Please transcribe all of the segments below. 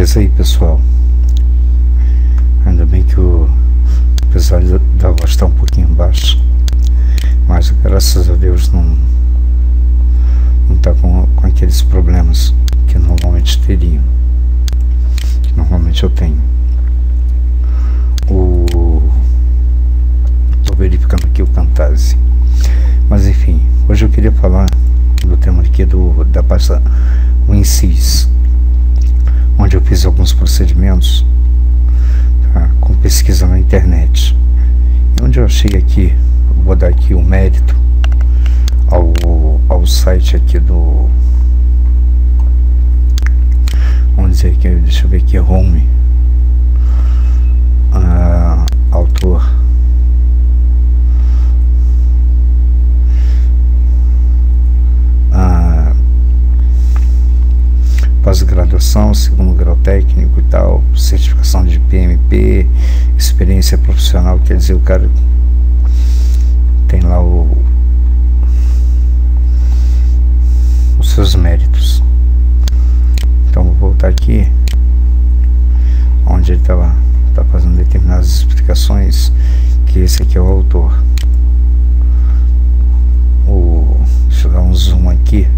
Beleza aí, pessoal? Ainda bem que o episódio da voz está um pouquinho baixo, mas graças a Deus não está com aqueles problemas que normalmente teriam, que normalmente eu tenho. Estou verificando aqui o Camtasia, mas enfim, hoje eu queria falar do tema aqui da pasta WinSys, onde eu fiz alguns procedimentos, tá, com pesquisa na internet, e onde eu achei aqui, vou dar aqui o mérito ao site aqui vamos dizer que, deixa eu ver aqui, home, autor, pós-graduação, segundo grau técnico e tal, certificação de PMP, experiência profissional, quer dizer, o cara tem lá os seus méritos. Então vou voltar aqui onde ele tá fazendo determinadas explicações, que esse aqui é o autor. Deixa eu dar um zoom aqui.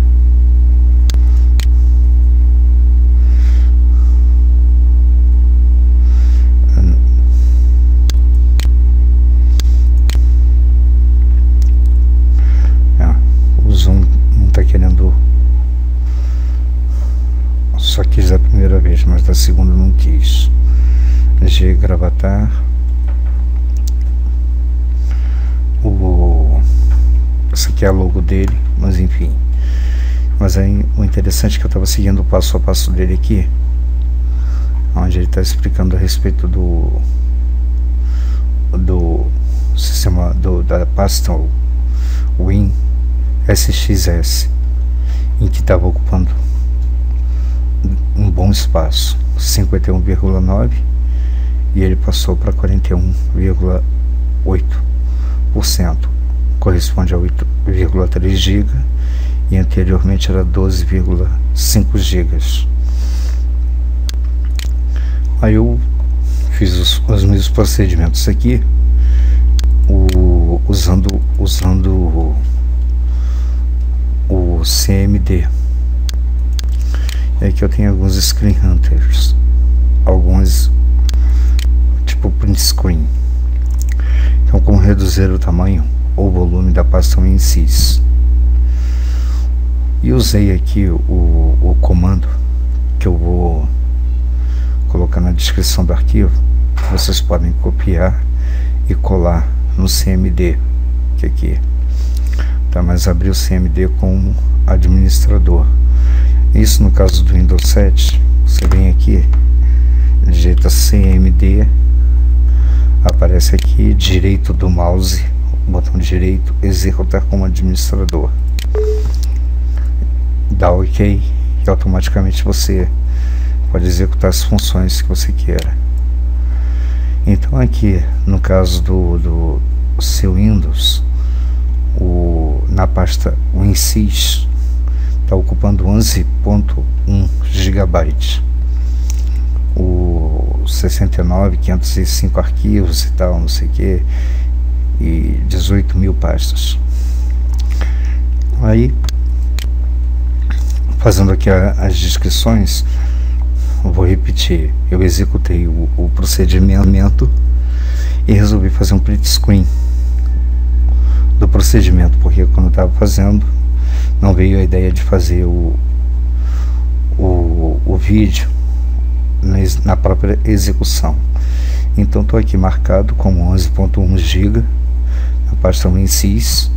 O zoom não está querendo, só quis a primeira vez, mas da segunda não quis. G Gravatar. Essa aqui é a logo dele, mas enfim. Mas aí o interessante é que eu estava seguindo o passo a passo dele aqui, onde ele está explicando a respeito do sistema da pasta WinSys, em que estava ocupando um bom espaço, 51,9%, e ele passou para 41,8%, corresponde a 8,3 GB, e anteriormente era 12,5 GB. Aí eu fiz os meus procedimentos aqui, usando o CMD. E aqui eu tenho alguns screen hunters, alguns tipo print screen. Então, como reduzir o tamanho ou volume da pasta WinSys, e usei aqui o comando que eu vou colocar na descrição do arquivo. Vocês podem copiar e colar no CMD, que aqui tá, mas abrir o CMD como administrador. Isso no caso do Windows 7, você vem aqui, digita CMD, aparece aqui direito do mouse, botão direito, executar como administrador, dá OK, e automaticamente você pode executar as funções que você queira. Então aqui no caso do seu Windows, na pasta WinSys está ocupando 11,1 GB, o 69, 505 arquivos e tal, não sei o que, e 18 mil pastas. Aí, fazendo aqui as descrições, vou repetir. Eu executei o procedimento e resolvi fazer um print screen do procedimento, porque quando eu estava fazendo, não veio a ideia de fazer o vídeo na própria execução. Então estou aqui marcado como 11,1 GB na pasta WinSys,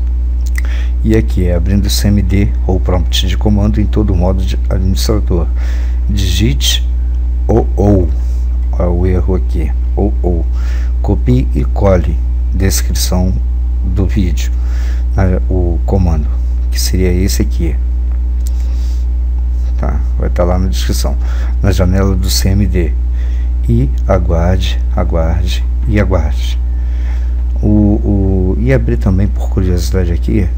e aqui é abrindo o CMD ou prompt de comando em todo modo de administrador. Digite o erro aqui, copie e cole descrição do vídeo, o comando, que seria esse aqui, tá? Vai estar lá na descrição, na janela do CMD, e aguarde. E abrir também, por curiosidade aqui,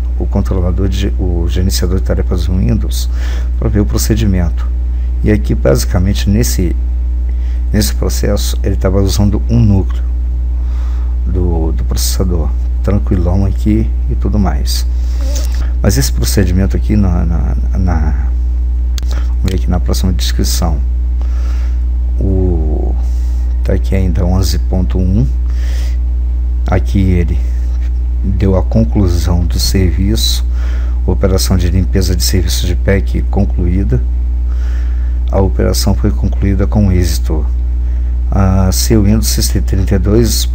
o gerenciador de tarefas Windows, para ver o procedimento. E aqui basicamente nesse Nesse processo ele estava usando um núcleo do processador, tranquilão aqui e tudo mais. Mas esse procedimento aqui, vamos ver aqui na próxima descrição, tá aqui ainda 11.1, aqui ele deu a conclusão do serviço, operação de limpeza de serviço de PEC concluída. A operação foi concluída com êxito. Seu Windows System 32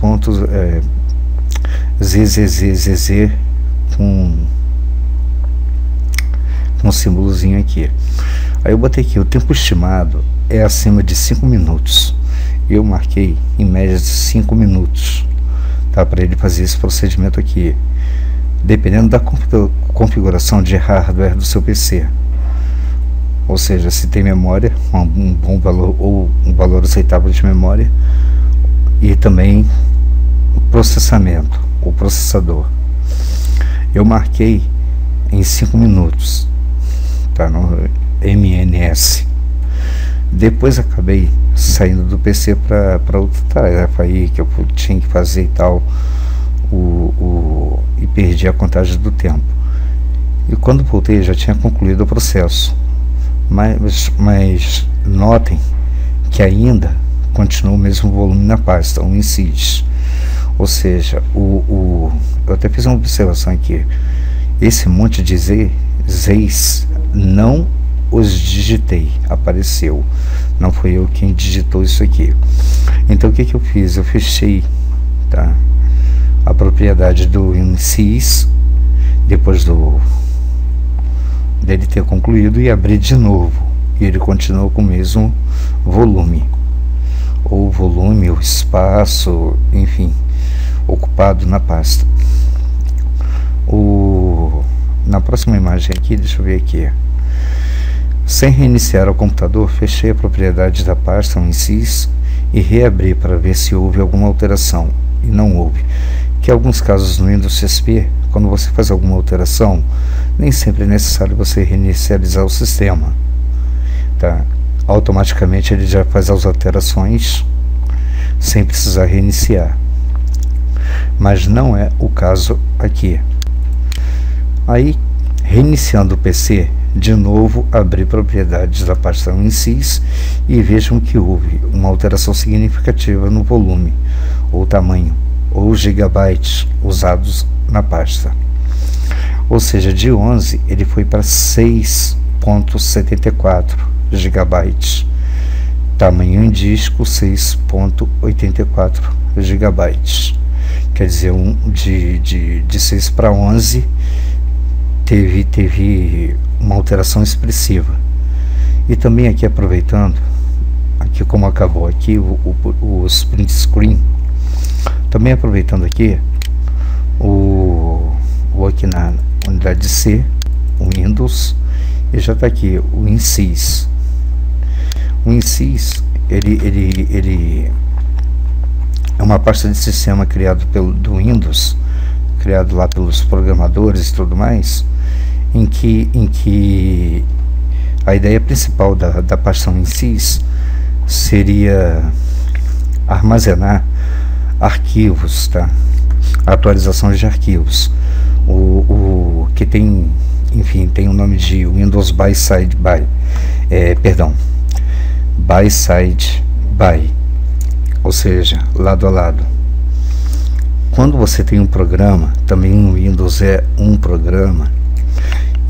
ZZZZZ com um símbolozinho aqui. Aí eu botei aqui, o tempo estimado é acima de 5 minutos. Eu marquei em média de 5 minutos, tá, para ele fazer esse procedimento aqui, dependendo da configuração de hardware do seu PC. Ou seja, se tem memória, um bom valor ou um valor aceitável de memória, e também o processamento, o processador. Eu marquei em 5 minutos, tá, no MNS. Depois acabei saindo do PC para outra tarefa aí que eu tinha que fazer e tal, e perdi a contagem do tempo. E quando voltei já tinha concluído o processo. Mas notem que ainda continua o mesmo volume na pasta, o INSYS. Ou seja, eu até fiz uma observação aqui. Esse monte de Zs não os digitei, apareceu. Não foi eu quem digitou isso aqui. Então o que eu fiz? Eu fechei, tá, a propriedade do INSYS depois dele ter concluído, e abrir de novo, e ele continuou com o mesmo volume, ou espaço, enfim, ocupado na pasta. Na próxima imagem aqui, deixa eu ver aqui, sem reiniciar o computador, fechei a propriedade da pasta INSYS e reabri para ver se houve alguma alteração, e não houve. Que em alguns casos no Windows XP, quando você faz alguma alteração, nem sempre é necessário você reinicializar o sistema, tá? Automaticamente ele já faz as alterações sem precisar reiniciar, mas não é o caso aqui. Aí, reiniciando o PC, de novo abri propriedades da pasta INSYS e vejam que houve uma alteração significativa no volume, ou tamanho, ou gigabytes usados na pasta. Ou seja, de 11 ele foi para 6.74 gigabytes, tamanho em disco 6.84 gigabytes. Quer dizer, de 6 para 11 teve uma alteração expressiva. E também aqui, aproveitando, aqui como acabou aqui o print screen, também aproveitando aqui vou aqui na unidade C, o Windows, e já está aqui o INSYS. O INSYS ele é uma pasta de sistema criado do Windows, criado lá pelos programadores e tudo mais, em que a ideia principal da pasta INSYS seria armazenar arquivos, tá? Atualização de arquivos, que tem, enfim, tem o nome de Windows by Side by, by Side by, ou seja, lado a lado. Quando você tem um programa, também no Windows é um programa,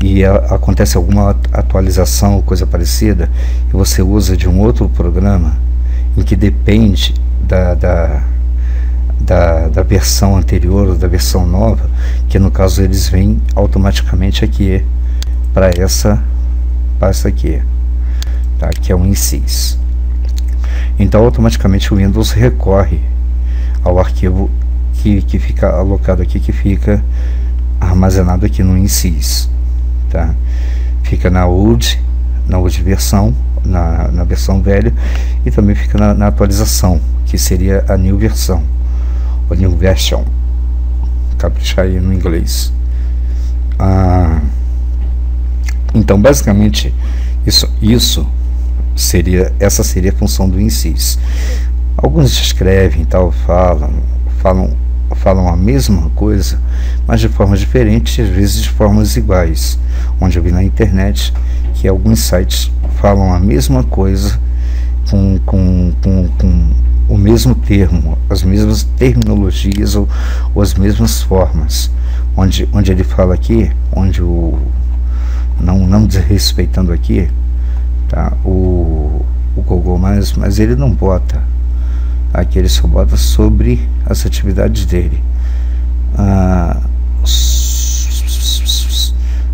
e acontece alguma atualização ou coisa parecida, e você usa de um outro programa, em que depende da versão anterior ou da versão nova, que no caso eles vêm automaticamente aqui para essa pasta aqui, tá? Que é o INSYS. Então automaticamente o Windows recorre ao arquivo que fica alocado aqui, que fica armazenado aqui no INSYS, tá? Fica na old versão, na versão velha, e também fica na atualização, que seria a new versão, ou new version, caprichar aí no inglês. Então basicamente isso Essa seria a função do INSYS. Alguns escrevem, tal, falam a mesma coisa, mas de formas diferentes e às vezes de formas iguais. Onde eu vi na internet que alguns sites falam a mesma coisa com o mesmo termo, as mesmas terminologias ou as mesmas formas. Onde ele fala aqui, não desrespeitando aqui, tá, o Google, mas ele não bota aqui, ele só bota sobre as atividades dele.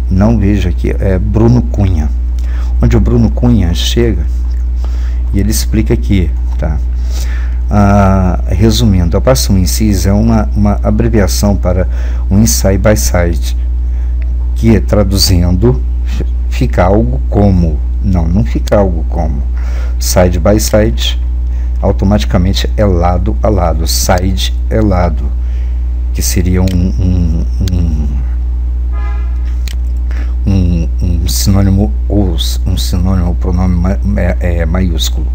Não vejo aqui, é Bruno Cunha, onde o Bruno Cunha chega e ele explica aqui, tá? Resumindo, a pasta INSYS é uma abreviação para um Inside by Side, que traduzindo fica algo como, não fica algo como, Side by Side automaticamente é lado a lado, side é lado, que seria um sinônimo, ou um sinônimo pronome maiúsculo.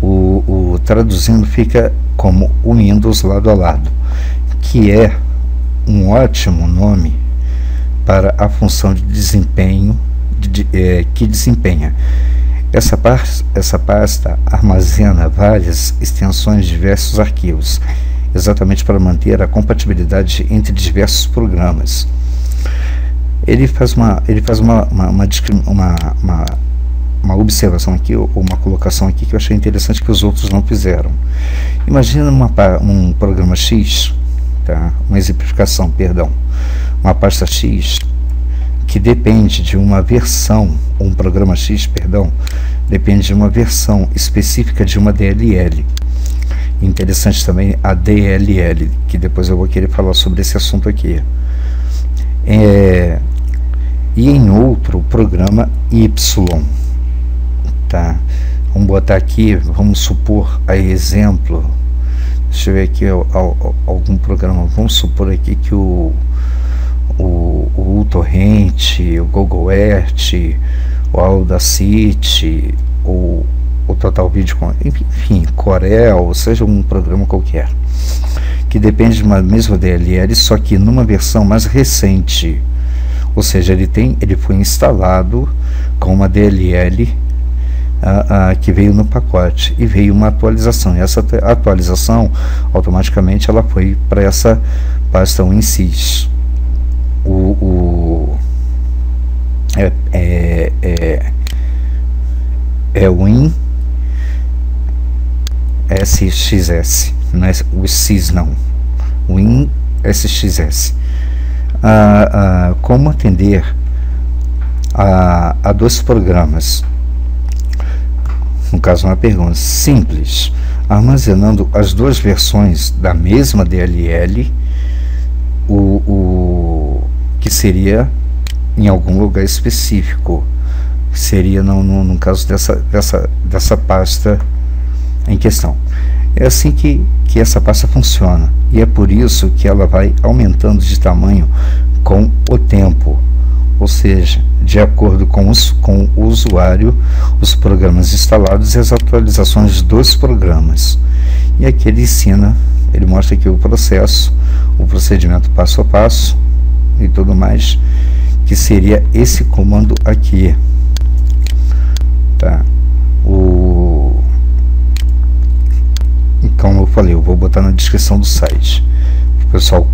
O traduzindo fica como o Windows lado a lado, que é um ótimo nome para a função de desempenho que desempenha. Essa pasta armazena várias extensões de diversos arquivos, exatamente para manter a compatibilidade entre diversos programas. Ele faz uma observação aqui, ou uma colocação aqui que eu achei interessante, que os outros não fizeram. Imagina um programa X, tá? Uma exemplificação, perdão, uma pasta X que depende de uma versão, um programa X, perdão, depende de uma versão específica de uma DLL. Interessante também a DLL, que depois eu vou querer falar sobre esse assunto aqui. E em outro programa Y, tá? Vamos botar aqui, vamos supor a exemplo, deixa eu ver aqui algum programa, vamos supor aqui que o Torrent, o Google Earth, o Audacity, o Total Video, enfim, Corel, seja um programa qualquer, que depende de uma mesma DLL, só que numa versão mais recente, ou seja, ele foi instalado com uma DLL que veio no pacote, e veio uma atualização, e essa atualização automaticamente ela foi para essa pasta INSYS. Win SXS, não é o SYS não, Win SXS. Como atender a dois programas? No caso, uma pergunta simples, armazenando as duas versões da mesma DLL, que seria em algum lugar específico, seria no caso dessa pasta em questão. É assim que essa pasta funciona, e é por isso que ela vai aumentando de tamanho com o tempo, ou seja, de acordo com o usuário, os programas instalados e as atualizações dos programas. E aqui ele mostra aqui o processo, o procedimento passo a passo e tudo mais, que seria esse comando aqui, tá? Como eu falei, eu vou botar na descrição do site, para o pessoal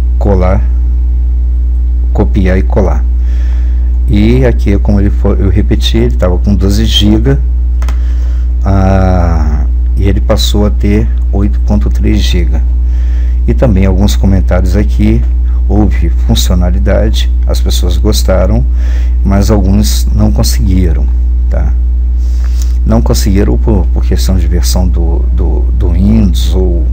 copiar e colar. E aqui, como eu repeti, ele estava com 12 GB, e ele passou a ter 8.3 GB. E também alguns comentários aqui, houve funcionalidade, as pessoas gostaram, mas alguns não conseguiram, tá? Não conseguiram por questão de versão do Windows ou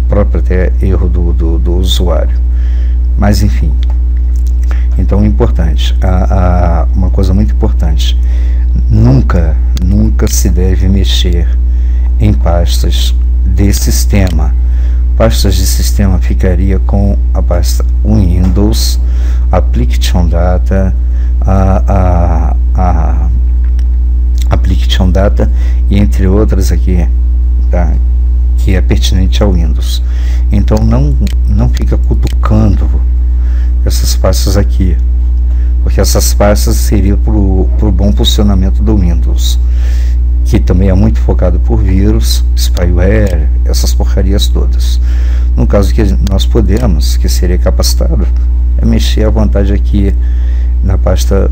próprio até erro do usuário, mas enfim. Então, importante, uma coisa muito importante, nunca se deve mexer em pastas de sistema. Pastas de sistema ficaria com a pasta Windows, Application Data, Application Data e entre outras aqui, tá? Que é pertinente ao Windows. Então não fica cutucando essas pastas aqui, porque essas pastas seriam para o bom funcionamento do Windows, que também é muito focado por vírus, spyware, essas porcarias todas. No caso que nós podemos, que seria capacitado, é mexer à vontade aqui na pasta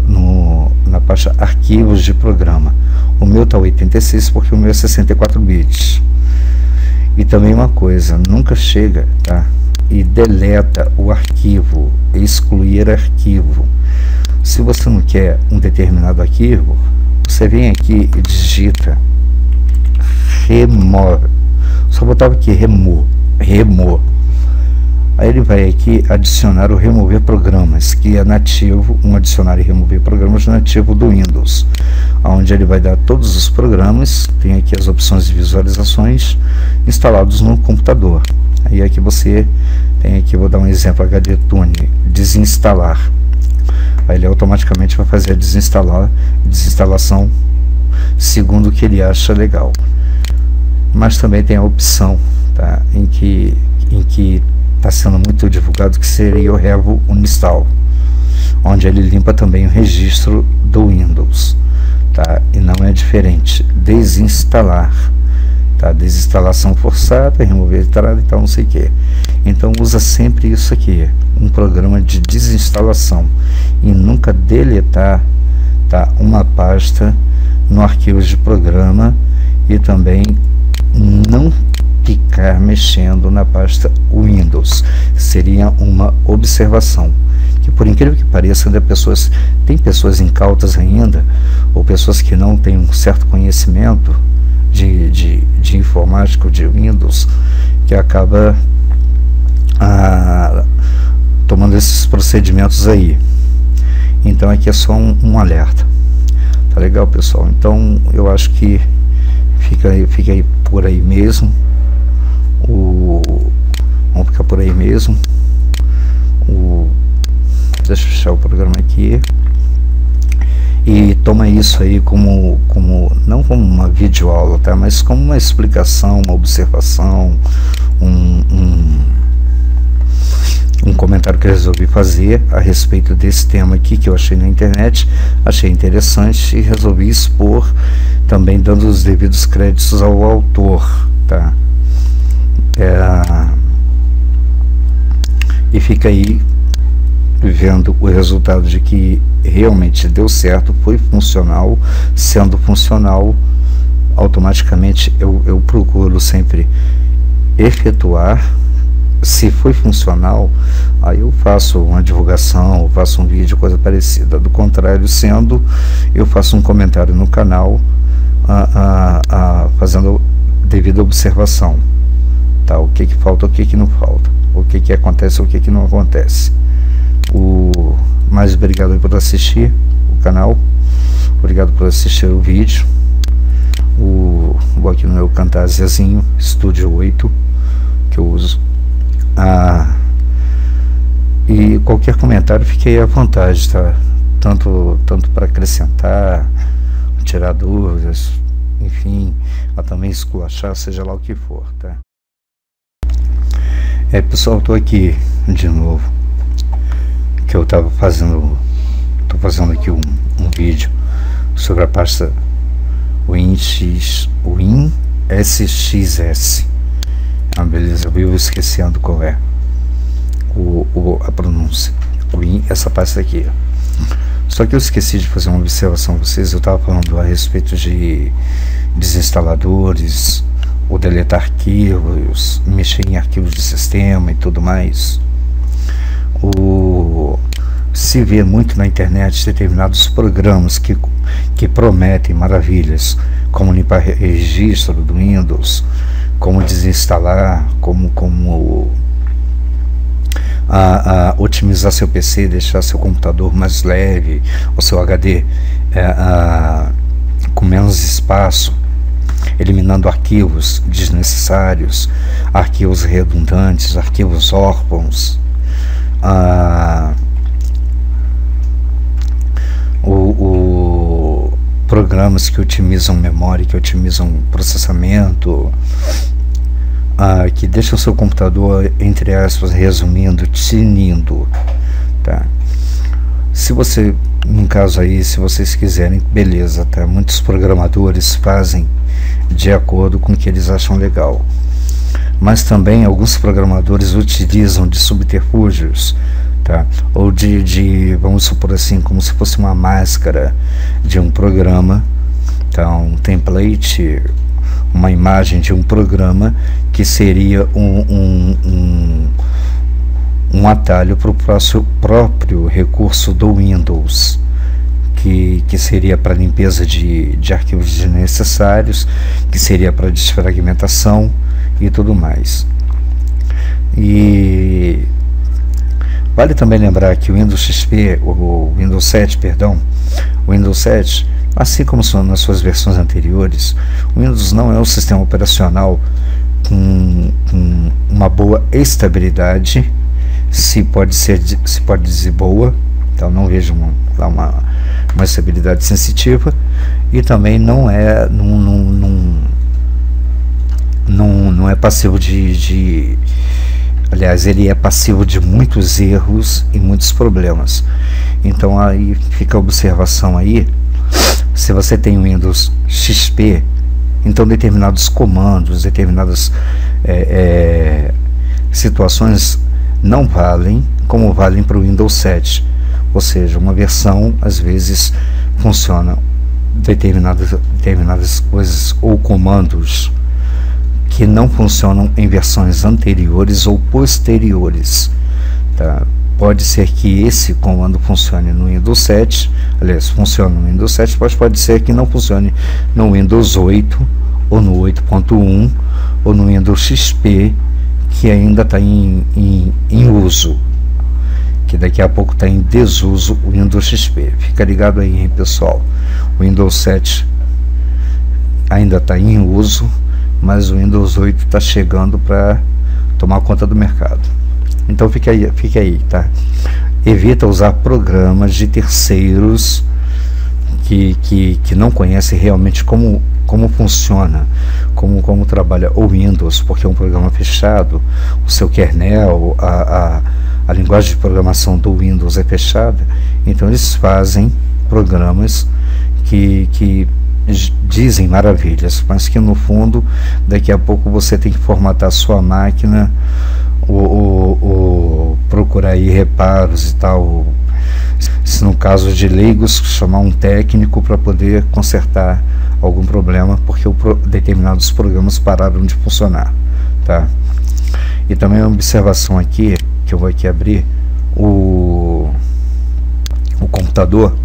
arquivos de programa. O meu tá 86 porque o meu é 64 bits. E também uma coisa, nunca chega, tá? E deleta o arquivo, excluir arquivo. Se você não quer um determinado arquivo, você vem aqui e digita remove. Só botava aqui remove. Aí ele vai aqui adicionar o remover programas, que é nativo, um adicionar e remover programas nativo do Windows, onde ele vai dar todos os programas, tem aqui as opções de visualizações instalados no computador. Aí aqui você tem aqui, vou dar um exemplo, HDTune, desinstalar. Aí ele automaticamente vai fazer a desinstalação segundo o que ele acha legal. Mas também tem a opção, tá, em que está sendo muito divulgado, que seria o Revo Uninstall, onde ele limpa também o registro do Windows, tá? E não é diferente, desinstalar, tá? Desinstalação forçada, remover entrada e tal, não sei o que. Então usa sempre isso aqui, um programa de desinstalação, e nunca deletar, tá, uma pasta no arquivo de programa, e também não ficar mexendo na pasta Windows. Seria uma observação, que por incrível que pareça, ainda tem pessoas incautas ainda, ou pessoas que não têm um certo conhecimento de informática de Windows, que acaba tomando esses procedimentos aí. Então aqui é só um alerta, tá legal, pessoal? Então eu acho que fica aí por aí mesmo. Vamos ficar por aí mesmo. Deixa eu fechar o programa aqui. E toma isso aí como não como uma videoaula, tá? Mas como uma explicação, uma observação, um comentário que eu resolvi fazer a respeito desse tema aqui, que eu achei na internet, achei interessante e resolvi expor, também dando os devidos créditos ao autor, tá? E fica aí vendo o resultado de que realmente deu certo, foi funcional. Sendo funcional, automaticamente eu procuro sempre efetuar. Se foi funcional, aí eu faço uma divulgação, eu faço um vídeo, coisa parecida. Do contrário, sendo, eu faço um comentário no canal, fazendo devida observação, tá? O que falta, o que não falta, o que acontece, o que não acontece. Mais obrigado por assistir o canal, obrigado por assistir o vídeo. Vou aqui no meu Camtasiazinho Studio 8 que eu uso. E qualquer comentário fique aí à vontade, tá? Tanto para acrescentar, tirar dúvidas, enfim, a também esculachar, seja lá o que for, tá? Pessoal, tô aqui de novo, que eu tô fazendo aqui um vídeo sobre a pasta WinSXS. Beleza, eu vivo esquecendo qual é a pronúncia. Essa pasta aqui. Só que eu esqueci de fazer uma observação a vocês. Eu estava falando a respeito de desinstaladores, ou deletar arquivos, mexer em arquivos de sistema e tudo mais. Se vê muito na internet determinados programas que prometem maravilhas, como limpar registro do Windows, como desinstalar, como otimizar seu PC, deixar seu computador mais leve, o seu HD com menos espaço, eliminando arquivos desnecessários, arquivos redundantes, arquivos órfãos. programas que otimizam memória, que otimizam processamento, que deixam o seu computador, entre aspas, resumindo, tinindo, tá? Se você, no caso aí, se vocês quiserem, beleza, tá? Muitos programadores fazem de acordo com o que eles acham legal, mas também alguns programadores utilizam de subterfúgios, tá? Ou vamos supor assim, como se fosse uma máscara de um programa, tá? Um template, uma imagem de um programa que seria um atalho para o próprio recurso do Windows, que seria para limpeza de arquivos desnecessários, que seria para desfragmentação e tudo mais. E vale também lembrar que o Windows XP, o Windows 7, perdão, o Windows 7, assim como nas suas versões anteriores, o Windows não é um sistema operacional com uma boa estabilidade, se pode dizer boa, então não vejo uma estabilidade sensitiva, e também não é passivo aliás, ele é passivo de muitos erros e muitos problemas. Então aí fica a observação aí, se você tem o Windows XP, então determinados comandos, determinadas situações não valem como valem para o Windows 7, ou seja, uma versão às vezes funciona determinadas coisas ou comandos que não funcionam em versões anteriores ou posteriores, tá? Pode ser que esse comando funcione no Windows 7, aliás, funciona no Windows 7, mas pode ser que não funcione no Windows 8 ou no 8.1 ou no Windows XP, que ainda está em uso, que daqui a pouco está em desuso o Windows XP. Fica ligado aí, hein, pessoal. O Windows 7 ainda está em uso, mas o Windows 8 está chegando para tomar conta do mercado. Então fique aí, tá? Evita usar programas de terceiros que não conhecem realmente como funciona, como trabalha o Windows, porque é um programa fechado, o seu kernel, a linguagem de programação do Windows é fechada, então eles fazem programas que dizem maravilhas, mas que no fundo daqui a pouco você tem que formatar a sua máquina, ou procurar aí reparos e tal, se no caso de leigos, chamar um técnico para poder consertar algum problema, porque determinados programas pararam de funcionar, tá? E também uma observação aqui, que eu vou aqui abrir o computador.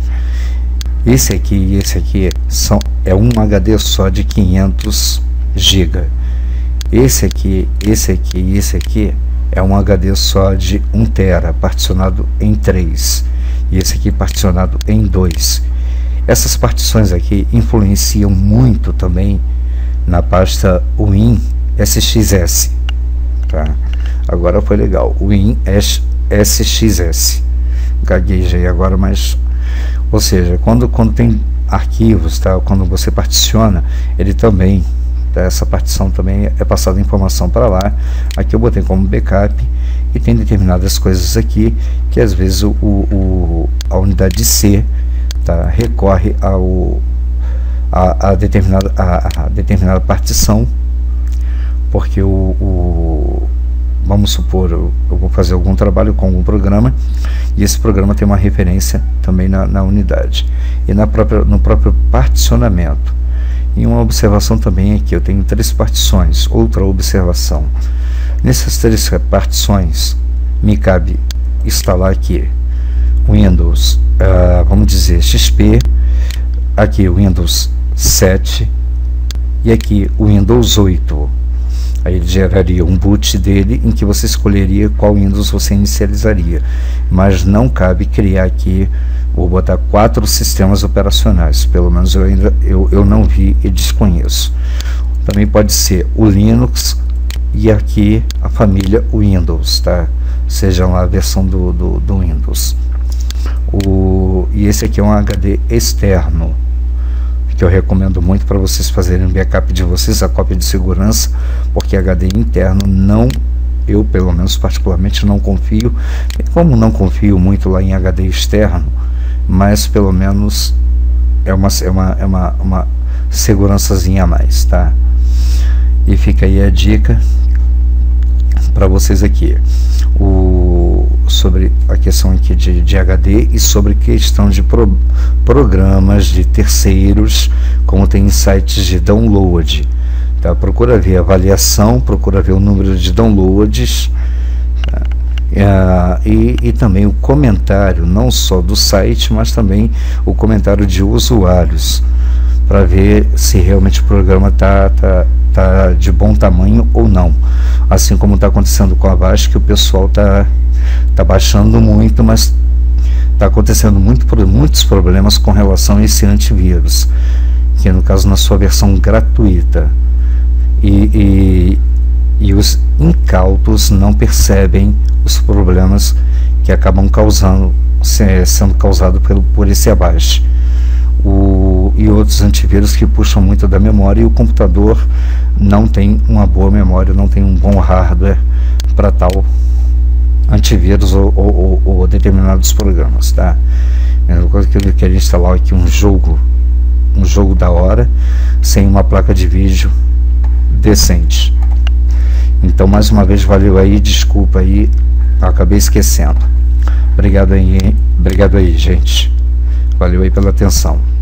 Esse aqui e esse aqui é um HD só de 500 GB. Esse aqui e esse aqui é um HD só de 1 TB, particionado em 3, e esse aqui particionado em 2. Essas partições aqui influenciam muito também na pasta WinSXS, tá? Agora foi legal, WinSXS, gaguejei agora, mas, ou seja, quando tem arquivos, tá? Quando você particiona, ele também, essa partição também é passada informação para lá. Aqui eu botei como backup, e tem determinadas coisas aqui que às vezes a unidade C, tá, recorre a determinada partição, porque vamos supor, eu vou fazer algum trabalho com algum programa, e esse programa tem uma referência também na unidade e no próprio particionamento. E uma observação também aqui, eu tenho 3 partições. Outra observação, nessas 3 partições me cabe instalar aqui Windows, vamos dizer XP, aqui Windows 7 e aqui o Windows 8. Aí ele geraria um boot dele, em que você escolheria qual Windows você inicializaria, mas não cabe criar aqui, vou botar 4 sistemas operacionais, pelo menos eu não vi e desconheço. Também pode ser o Linux e aqui a família Windows, tá? Seja lá a versão do Windows. E esse aqui é um HD externo, que eu recomendo muito para vocês fazerem um backup de vocês, a cópia de segurança, porque HD interno não, eu pelo menos particularmente não confio, como não confio muito lá em HD externo, mas pelo menos é uma segurançazinha a mais, tá? E fica aí a dica para vocês aqui, sobre a questão aqui de HD e sobre questão de programas de terceiros, como tem em sites de download, tá? Procura ver a avaliação, procura ver o número de downloads, tá? E também o comentário, não só do site, mas também o comentário de usuários, para ver se realmente o programa tá de bom tamanho ou não. Assim como está acontecendo com a Avast, que o pessoal tá baixando muito, mas está acontecendo muitos problemas com relação a esse antivírus, que no caso na sua versão gratuita, e os incautos não percebem os problemas que acabam sendo causados por esse Avast. E outros antivírus que puxam muito da memória, e o computador não tem uma boa memória, não tem um bom hardware para tal antivírus ou determinados programas, tá? É uma coisa que eu queria instalar aqui um jogo da hora, sem uma placa de vídeo decente. Então, mais uma vez, valeu aí, desculpa aí, acabei esquecendo. Obrigado aí, gente. Valeu aí pela atenção.